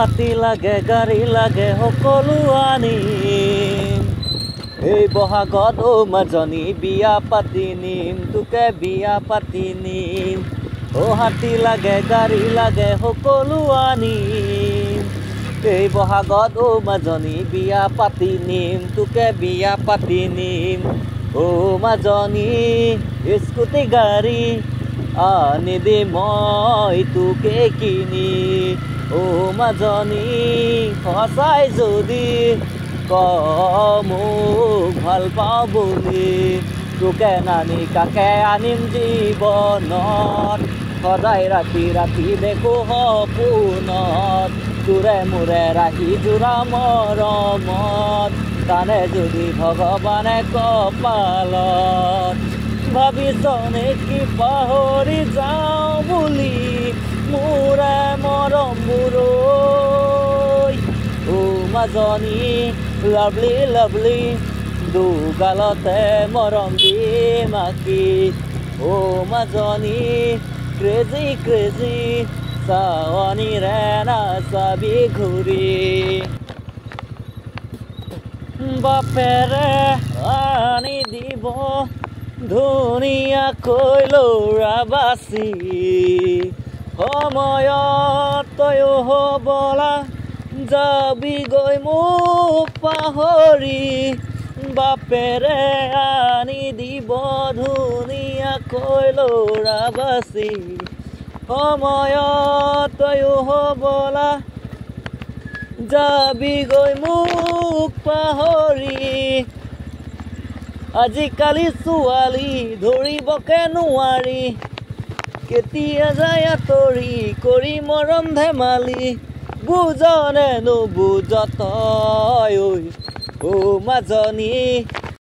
হাতী লাগে গাড়ী লাগে সকলো আনিম এই বহাগত মাজনী বিয়া পাতি নিম তোকে বিয়া পাতি নিম হাতী লাগে গাড়ী লাগে সকলো আনিম এই বহাগত মাজনী বিয়া পাতি নিম তোকে বিয়া পাতি নিম মাজনী স্কুটি গাড়ী আনি দি মই তোকে কিনি মাজনী সঁচাই যদি মোক ভাল পাওঁ বুলি তোকে নানি কাকে আনিম জীৱনত সদায় ৰাতি ৰাতি দেখো সপোনত তোৰে মোৰে ৰাখি যোৰা মৰমত কানে যদি ভগৱানে কপালত ভাবিছনে কি পাহৰি যাওঁ বুলি মোৰে মৰমবোৰৈ মাজনী লাভলি লাভলি দুগালতে মৰম দিম আঁকি মাজনী ক্ৰেজি ক্ৰেজি চাৱনীৰে নাচাবি ঘূৰি বাপেৰে আনি দিব ধুনীয়াকৈ ল'ৰা বাচি সময়ত তয়ো হ'বলা যাবি গৈ মোক পাহৰি বাপেৰে আনি দিব ধুনীয়াকৈ ল'ৰা বাচি সময়ত তয়ো হ'বলা যাবি গৈ মোক পাহৰি আজিকালি ছোৱালী ধৰিবকে নোৱাৰি কেতিয়া যায় আঁতৰি কৰি মৰম ধেমালি বুজনে নুবুজ তই মাজনী